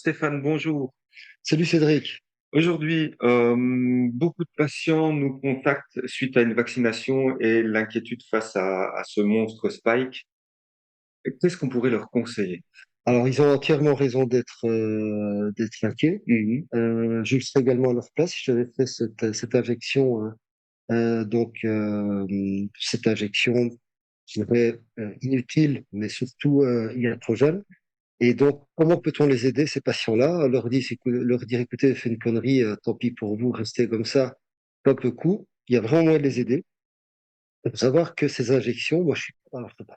Stéphane, bonjour. Salut Cédric. Aujourd'hui, beaucoup de patients nous contactent suite à une vaccination et l'inquiétude face à ce monstre Spike. Qu'est-ce qu'on pourrait leur conseiller? Alors, ils ont entièrement raison d'être inquiets. Mhm. Je le serais également à leur place si j'avais fait cette injection. Cette injection, je dirais, inutile, mais surtout iatrogène. Et donc, comment peut-on les aider, ces patients-là? Leur dire, écoutez, faites une connerie, tant pis pour vous, restez comme ça, pas peu coup. Il y a vraiment moyen de les aider. Il faut savoir que ces injections, moi, je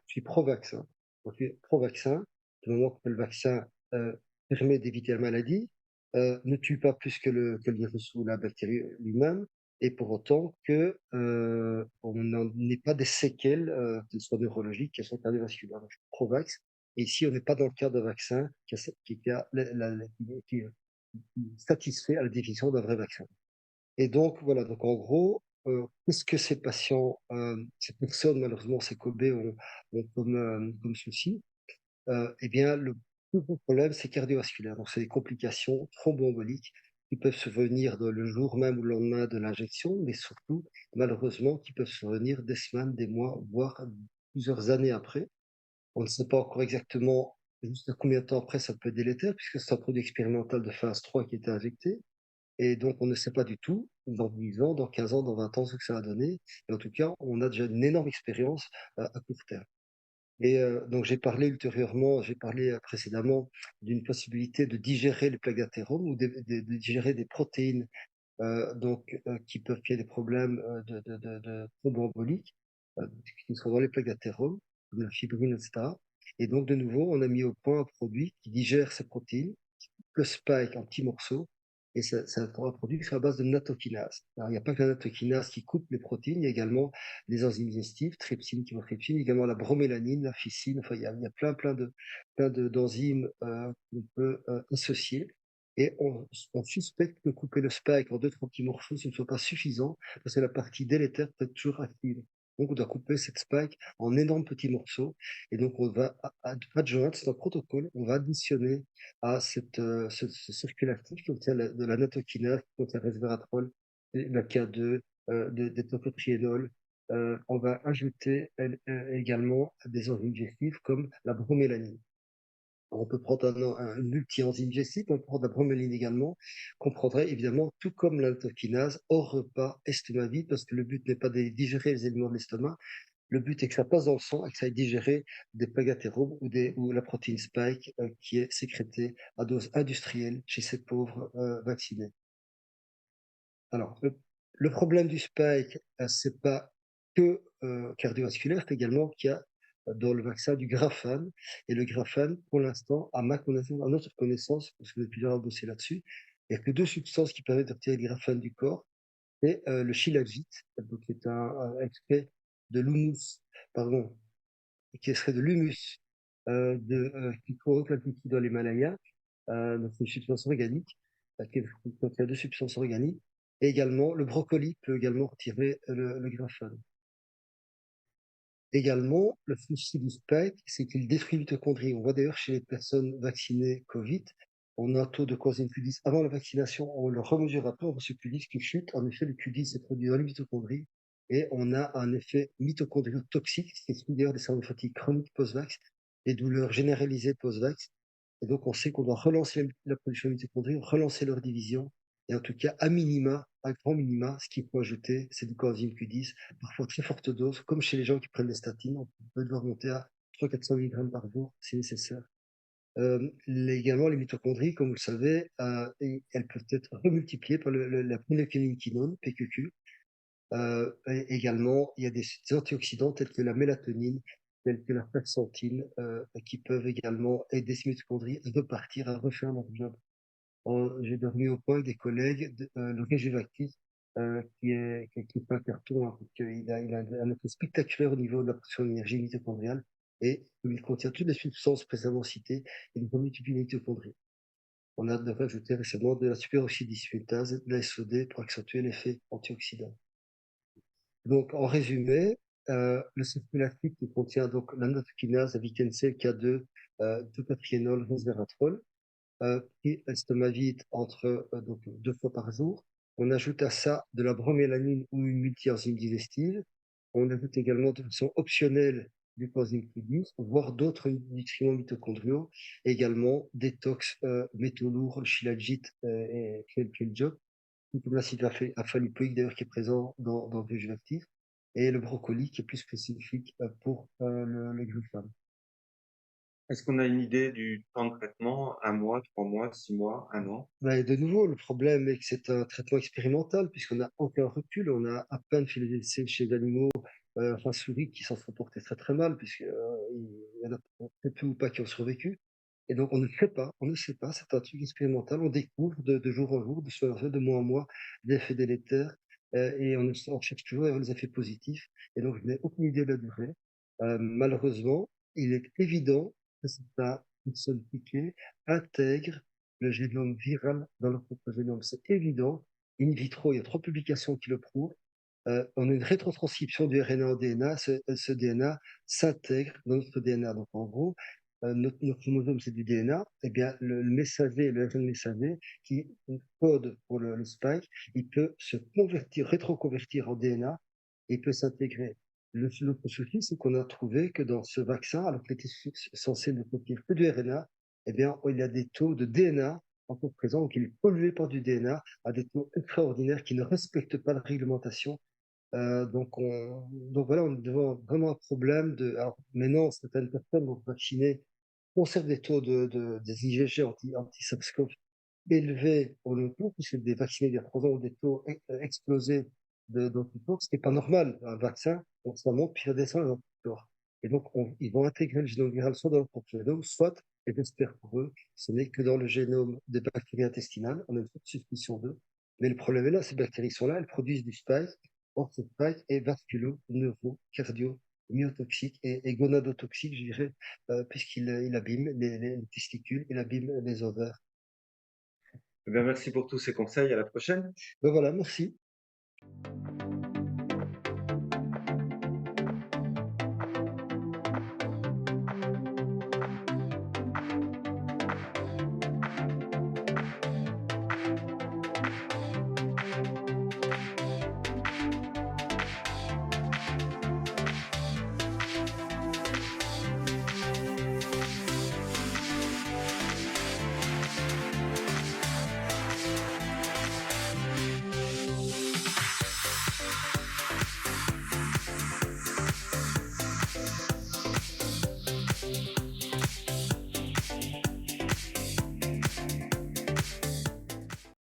suis pro-vaccin. Je suis pro-vaccin, du moment que le vaccin permet d'éviter la maladie, ne tue pas plus que le virus ou la bactérie lui-même, et pour autant que on n'en ait pas des séquelles, qu'elles soient neurologiques, qu'elles soient cardiovasculaires. Donc, je suis pro-vax. Et ici, on n'est pas dans le cadre d'un vaccin qui satisfait à la définition d'un vrai vaccin. Et donc, voilà, donc en gros, qu'est-ce que ces patients, ces personnes, malheureusement, ces Kobe ont comme souci? Eh bien, le plus gros problème, c'est cardiovasculaire. Donc, c'est des complications thromboemboliques qui peuvent survenir le jour même ou le lendemain de l'injection, mais surtout, malheureusement, qui peuvent survenir des semaines, des mois, voire plusieurs années après. On ne sait pas encore exactement jusqu'à combien de temps après ça peut être délétère, puisque c'est un produit expérimental de phase 3 qui a été injecté. Et donc, on ne sait pas du tout, dans 10 ans, dans 15 ans, dans 20 ans, ce que ça va donner. Et en tout cas, on a déjà une énorme expérience à court terme. Et donc, j'ai parlé précédemment d'une possibilité de digérer les plaques d'athérome ou de digérer des protéines qui peuvent créer des problèmes de thromboemboliques qui sont dans les plaques d'athérome, comme la fibrine, etc. Et donc, de nouveau, on a mis au point un produit qui digère ces protéines, le spike en petits morceaux, et ça un produit sur la base de nattokinase. Alors, il n'y a pas que la nattokinase qui coupe les protéines, il y a également les enzymes digestives, trypsine, chymotrypsine, également la bromélanine, la ficine, enfin, il y a d'enzymes qu'on peut associer. Et on suspecte que couper le spike en deux, trois petits morceaux, ce ne soit pas suffisant, parce que la partie délétère peut être toujours active. Donc, on doit couper cette spike en énormes petits morceaux. Et donc, on va adjoindre, c'est un protocole, on va additionner à ce circuit actif qui contient de la nattokinase, qui contient resveratrol, la K2, des tocotriénols. On va ajouter également des enzymes digestives comme la bromélanine. On peut prendre une multi-enzyme digestive, on peut prendre la broméline également, qu'on prendrait évidemment tout comme la nattokinase hors repas estomac vide, parce que le but n'est pas de digérer les éléments de l'estomac, le but est que ça passe dans le sang et que ça aille digérer des plagatérobes ou la protéine spike qui est sécrétée à dose industrielle chez ces pauvres vaccinés. Alors, le problème du spike, c'est pas que cardiovasculaire, c'est également qu'il y a dans le vaccin du graphane. Et le graphane, pour l'instant, à ma connaissance, à notre connaissance, parce que depuis plusieurs bossé là-dessus, il n'y a que deux substances qui permettent de retirer le graphane du corps. C'est le shilajit, donc qui est un extrait de l'humus, pardon, qui serait de l'humus qui contient dans l'Himalaya. Donc c'est une substance organique qui contient deux substances organiques. Et également, le brocoli peut également retirer le graphane. Également, le souci du spike, c'est qu'il détruit les mitochondries. On voit d'ailleurs chez les personnes vaccinées Covid, on a un taux de coenzyme Q10 avant la vaccination, on le remesure après, on voit ce Q10 qui chute. En effet, le Q10 est produit dans les mitochondries et on a un effet mitochondriotoxique, ce qui explique d'ailleurs des syndromes de fatigue chronique post-vax, des douleurs généralisées post-vax. Et donc, on sait qu'on doit relancer la production de mitochondries, relancer leur division. Et en tout cas, à minima, à grand minima, ce qu'il faut ajouter, c'est du coenzyme Q10, parfois très forte dose, comme chez les gens qui prennent des statines. On peut devoir monter à 300-400 mg par jour si nécessaire. Également, les mitochondries, comme vous le savez, elles peuvent être remultipliées par la préléquiniquinone, PQQ. Et également, il y a des antioxydants tels que la mélatonine, tels que la quercétine, qui peuvent également aider ces mitochondries à repartir, à refaire leur job. J'ai dormi au point avec des collègues, le Réjuvactis, qui fait un carton, hein, parce il a un effet spectaculaire au niveau de la production d'énergie mitochondriale, et il contient toutes les substances précédemment citées, et il remultiplie les mitochondries. On a devrait ajouter récemment de la superoxydismutase, de la SOD, pour accentuer l'effet antioxydant. Donc, en résumé, le sulfate lactique qui contient donc la nattokinase, la vikense, K2, tocotriénol, resveratrol, pris estomavite donc 2 fois par jour. On ajoute à ça de la bromélanine ou une multi-enzyme digestive. On ajoute également de façon optionnelle du coenzyme Q10, voire d'autres nutriments mitochondriaux, également détox métaux lourds, le shilajit et le job, comme l'acide alpha-lipoïque d'ailleurs qui est présent dans le jus actif, et le brocoli qui est plus spécifique pour le gluten. Est-ce qu'on a une idée du temps de traitement? 1 mois, 3 mois, 6 mois, 1 an? Mais de nouveau, le problème est que c'est un traitement expérimental puisqu'on n'a aucun recul, on a à peine fait des essais chez des animaux, enfin souris qui s'en sont portés très très mal puisque il y en a très peu ou pas qui ont survécu. Et donc on ne sait pas, c'est un truc expérimental, on découvre de jour en jour, de semaine en semaine, de mois en mois, des effets délétères, et on cherche toujours les effets positifs. Et donc je n'ai aucune idée de la durée. Malheureusement, il est évident que c'est une seule piqûre intègre le génome viral dans leur propre génome. C'est évident. In vitro, il y a 3 publications qui le prouvent. On a une rétrotranscription du RNA en DNA. Ce DNA s'intègre dans notre DNA. Donc, en gros, notre chromosome, c'est du DNA. Eh bien, le messager, le RNA messager, qui code pour le spike, il peut se convertir, rétroconvertir en DNA et il peut s'intégrer. L'autre souci, c'est qu'on a trouvé que dans ce vaccin, alors qu'il était censé ne contenir que du RNA, eh bien, il y a des taux de DNA encore présents, donc il est pollué par du DNA à des taux extraordinaires qui ne respectent pas la réglementation. Donc voilà, on est devant vraiment un problème de. Alors maintenant, certaines personnes donc vaccinées conservent des taux des IgG anti-SARS-CoV élevés pour le coup, puisque des vaccinés il y a 3 ans ont des taux explosés d'anticorps, ce qui n'est pas normal. Un vaccin, donc ça monte puis ça descend les anticorps. Et donc, ils vont intégrer le génome viral soit dans leur propre génome, soit, et j'espère pour eux, ce n'est que dans le génome des bactéries intestinales. On a une forte suspicion d'eux. Mais le problème est là, ces bactéries sont là, elles produisent du spike. Or, ce spike est vasculo, neuro, cardio, myotoxique et gonadotoxique, je dirais, puisqu'il abîme les testicules, il abîme les ovaires. Eh bien, merci pour tous ces conseils. À la prochaine. Ben voilà, merci.